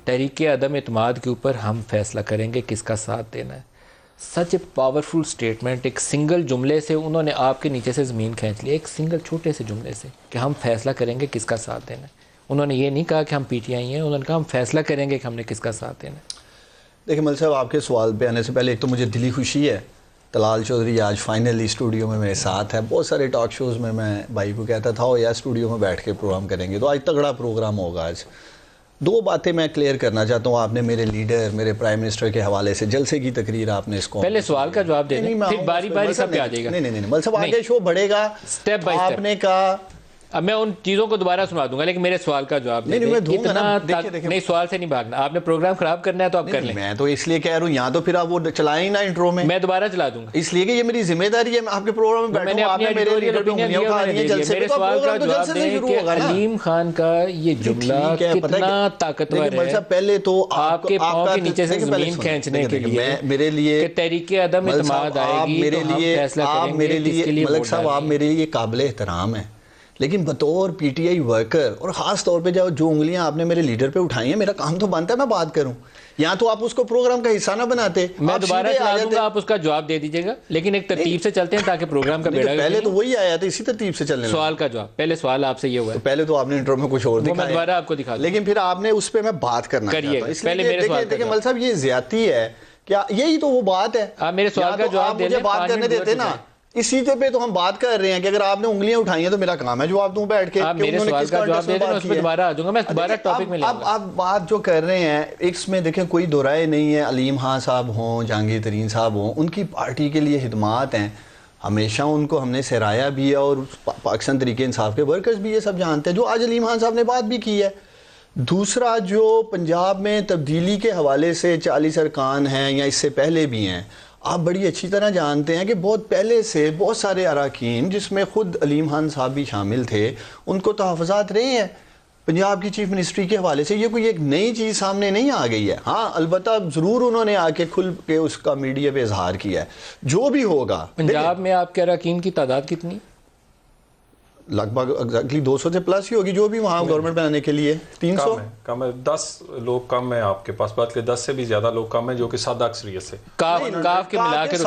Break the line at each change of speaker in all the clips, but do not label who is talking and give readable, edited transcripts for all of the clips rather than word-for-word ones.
تحریک عدم اعتماد کے اوپر ہم فیصلہ کریں گے کس کا ساتھ دینا ہے. سچ اے پاورفل اسٹیٹمنٹ. ایک سنگل جملے سے انہوں نے آپ کے نیچے سے زمین کھینچ لی, ایک سنگل چھوٹے سے جملے سے, کہ ہم فیصلہ کریں گے کس کا ساتھ دینا ہے. انہوں نے یہ نہیں کہا کہ ہم پی ٹی آئی ہیں, انہوں نے کہا ہم فیصلہ کریں گے کہ ہم نے کس کا ساتھ دینا ہے.
دیکھیں مل صاحب, آپ کے سوال پہ آنے سے پہلے ایک تو مجھے دلی خوشی ہے, طلال چودھری آج فائنلی اسٹوڈیو میں میرے ساتھ ہے. بہت سارے ٹاک شوز میں بھائی کو کہتا تھا یا اسٹوڈیو میں بیٹھ کے پروگرام کریں گے, تو آج تگڑا پروگرام ہوگا. آج دو باتیں میں کلیئر کرنا چاہتا ہوں. آپ نے میرے لیڈر, میرے پرائم منسٹر کے حوالے سے جلسے کی تقریر آپ نے اس کو
پہلے سوال کا جواب دے دیں, پھر باری باری سب پہ آ جائے گا.
نہیں مل صاحب آگے شو بڑھے گا
اسٹیپ بائی
آپ نے کہا.
اب میں ان چیزوں کو دوبارہ سنا دوں گا, لیکن میرے سوال کا جواب دیں. نہیں, سوال سے نہیں بھاگنا. آپ نے پروگرام خراب کرنا ہے تو آپ کر لیں.
میں تو اس لیے کہہ رہا ہوں, یہاں تو پھر آپ وہ چلائیں نا انٹرو میں
دوبارہ چلا دوں گا,
اس لیے کہ یہ میری ذمہ داری ہے. میں آپ کے پروگرام میں بیٹھوں, آپ نے میرے لیڈر پہ انگلیاں اٹھا دی ہیں جلسے پہ, تو پروگرام تو جلسے سے شروع ہوگا نا.
علیم خان کا یہ جملہ کتنا طاقتور ہے.
پہلے تو
آپ کے پاؤں کے نیچے سے زمین کھینچنے کے لیے,
میرے لیے
کہ تحریک عدم اعتماد آئے گی تو ہم فیصلہ کریں گے کس کے لیے.
ملک صاحب آپ میرے لیے قابل احترام ہیں, لیکن بطور پی ٹی آئی ورکر, اور خاص طور پہ جو انگلیاں آپ نے میرے لیڈر پہ اٹھائی ہیں, میرا کام تو بنتا ہے میں بات کروں. یہاں تو آپ اس کو پروگرام کا حصہ نہ بناتے.
میں دوبارہ چلا دوں گا, آپ اس کا جواب دے دیجیے گا, لیکن ایک ترتیب سے چلتے ہیں تاکہ پروگرام کا بیڑا.
پہلے تو وہی آیا تھا, اسی ترتیب سے چلنے.
سوال کا جواب, پہلے سوال آپ سے یہ ہوا ہے.
پہلے تو آپ نے انٹرو میں کچھ اور دکھایا,
میں دوبارہ آپ کو دکھا دوں,
لیکن پھر آپ نے اس پہ میں بات کرنا
کریے. پہلے میرے سوال کا
دیکھیں مل صاحب, یہ زیادتی ہے کیا؟ یہی تو وہ بات ہے.
آپ میرے سوال کا جواب دے دیں,
مجھے بات کرنے دیتے نا. اسی پہ تو ہم بات کر رہے ہیں کہ اگر آپ نے انگلیاں اٹھائی ہیں تو میرا کام ہے جواب دوں بیٹھ کے.
آپ میرے سوال کا جواب دے دیں, اس پہ دوبارہ آ جاؤں گا, میں دوبارہ ٹاپک میں لے آؤں گا.
آپ بات جو کر رہے ہیں اس میں دیکھیں کوئی دو رائے نہیں ہے. علیم خان صاحب ہوں, جہانگیر ترین صاحب ہوں, ان کی پارٹی کے لیے خدمات ہیں ہمیشہ, ان کو ہم نے سرایا بھی ہے, اور پاکستان تحریک انصاف کے ورکرز بھی یہ سب جانتے ہیں, جو آج علیم خان صاحب نے بات بھی کی ہے. دوسرا, جو پنجاب میں تبدیلی کے حوالے سے 40 ارکان ہیں یا اس سے پہلے بھی ہیں, آپ بڑی اچھی طرح جانتے ہیں کہ بہت پہلے سے بہت سارے اراکین, جس میں خود علیم خان صاحب بھی شامل تھے, ان کو تحفظات رہے ہیں پنجاب کی چیف منسٹری کے حوالے سے. یہ کوئی ایک نئی چیز سامنے نہیں آ گئی ہے. ہاں البتہ ضرور انہوں نے آ کے کھل کے اس کا میڈیا پہ اظہار کیا ہے. جو بھی ہوگا,
پنجاب میں آپ کے اراکین کی تعداد کتنی؟
لگ بھگ ایگزیکٹلی 200 سے پلس ہی ہوگی, جو بھی وہاں گورنمنٹ بنانے کے لیے. 300
کم ہے, 10 لوگ کم ہیں آپ کے پاس, بات کے 10 سے بھی زیادہ لوگ کم ہیں جو کہ سادہ اکثریت سے.
کاف کے ملا کے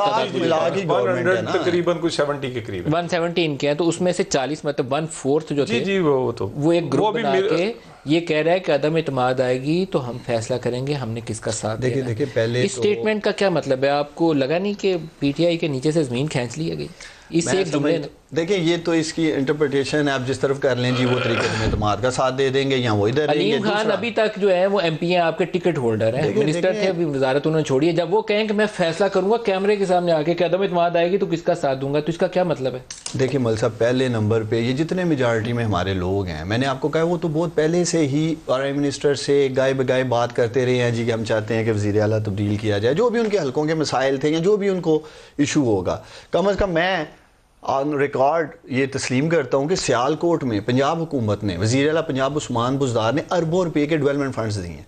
تقریباً کچھ 70 کے قریب
117 کے ہیں, تو اس میں سے 40 مطلب 1/4 جو تھے,
جی وہ تو
وہ ایک گروپ بنا کے یہ کہہ رہا ہے کہ عدم اعتماد آئے گی تو ہم فیصلہ کریں گے ہم نے کس کا ساتھ دینا.
دیکھیں پہلے
اس سٹیٹمنٹ کا کیا مطلب ہے؟ آپ کو لگا نہیں کہ پی ٹی آئی کے نیچے سے زمین کھینچ لی گئی اس ایک جملے نے؟
دیکھیں یہ تو اس کی انٹرپریٹیشن ہے, آپ جس طرف کر لیں جی, وہ طریقے سے اعتماد کا ساتھ دے دیں گے یا وہ ادھر.
علیم خان ابھی تک جو ہے وہ ایم پی ہیں, آپ کے ٹکٹ ہولڈر ہیں, منسٹر تھے, ابھی وزارت انہوں نے چھوڑی ہے. جب وہ کہیں کہ میں فیصلہ کروں گا کیمرے کے سامنے آ کے کہ عدم اعتماد آئے گی تو کس کا ساتھ دوں گا, تو اس کا کیا مطلب ہے؟
دیکھیں مل صاحب, پہلے نمبر پہ یہ جتنے میجارٹی میں ہمارے لوگ ہیں, میں نے آپ کو کہا وہ تو بہت پہلے سے ہی پرائم منسٹر سے گائے بگائے بات کرتے رہے ہیں جی کہ ہم چاہتے ہیں کہ وزیر اعلیٰ تبدیل کیا جائے, جو بھی ان کے حلقوں کے مسائل تھے یا جو بھی ان کو ایشو ہوگا. کم از کم میں آن ریکارڈ یہ تسلیم کرتا ہوں کہ سیالکوٹ میں پنجاب حکومت نے, وزیر اعلیٰ پنجاب عثمان بزدار نے اربوں روپے کے ڈیولپمنٹ فنڈز دیے ہیں.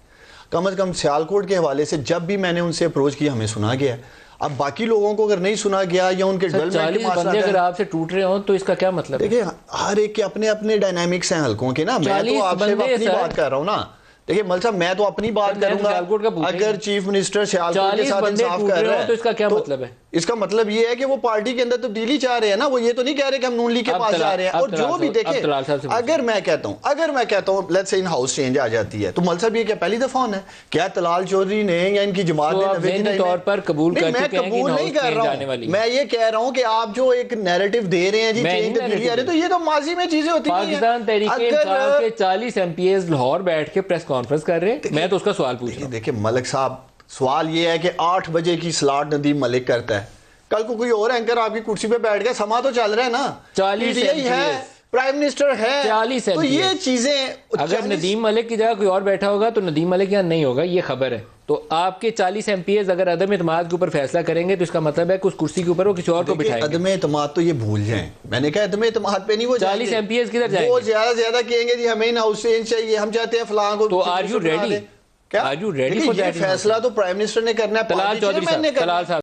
کم از کم سیالکوٹ کے حوالے سے جب بھی میں نے ان سے اپروچ کیا ہمیں سنا گیا ہے. اب باقی لوگوں کو اگر نہیں سنا گیا یا ان کے ڈیولپمنٹ کے
بندے اگر آپ سے ٹوٹ رہے ہوں تو اس کا کیا مطلب ہے؟
دیکھیں ہر ایک کے اپنے اپنے ڈائنامکس ہیں حلقوں کے نا. میں تو آپ سے اپنی بات کر رہا ہوں نا. دیکھیں مل صاحب, میں تو اپنی بات کروں گا. اگر چیف منسٹر سیالکوٹ کے ساتھ انصاف کر رہے ہیں
تو اس کا کیا مطلب ہے؟
اس کا مطلب یہ ہے کہ وہ پارٹی کے اندر تبدیلی چاہ رہے ہیں نا. وہ یہ تو نہیں کہہ رہے کہ ہم نون لیگ کے پاس جا رہے ہیں. اور جو بھی دیکھیں, اگر میں کہتا ہوں let's say in house change آ جاتی ہے, تو مل صاحب یہ کیا پہلی دفعہ ہونا ہے کیا طلال چودھری نے یا ان کی جماعت نے
ذہنی طور پر قبول کر چکے ہیں کہ
قبول نہیں کر رہا ہوں. میں یہ کہہ رہا ہوں کہ آپ جو ایک نیریٹو دے رہے ہیں جی چینج تبدیلی آ رہی ہے, تو یہ تو ماضی میں چیزیں ہوتی ہیں.
پاکستان تحریک انصاف کے 40 ایم پی ایز لاہور بیٹھ کے پریس کانفرنس کر رہے ہیں, میں تو اس کا سوال پوچھ رہا ہوں.
دیکھیں ملک صاحب, سوال یہ ہے کہ 8 بجے کی سلاٹ ندیم ملک کرتا ہے, کل کو کوئی اور اینکر آپ کی کرسی پہ بیٹھ گیا, سما تو چل رہا ہے نا.
40
ہے, پرائم منسٹر ہے,
40
تو یہ چیزیں.
اگر ندیم ملک کی جگہ کوئی اور بیٹھا ہوگا تو ندیم ملک یہاں نہیں ہوگا, یہ خبر ہے. تو آپ کے 40 ایم پی ایز اگر عدم اعتماد کے اوپر فیصلہ کریں گے تو اس کا مطلب ہے کہ اس کرسی کے اوپر وہ کسی اور کو بٹھائیں گے.
عدم اعتماد تو یہ بھول جائیں, میں نے کہا عدم اعتماد پہ نہیں. وہ
40 ایم پی ایز کدھر جائیں گے؟
وہ زیادہ کہیں گے جی ہمیں ان ہاؤس چینج چاہیے, ہم چاہتے ہیں فلاں کو.
تو آر یو ریڈی؟
کیا
فیصلہ
تو پرائم منسٹر نے کرنا ہے,
طلال چودھری صاحب.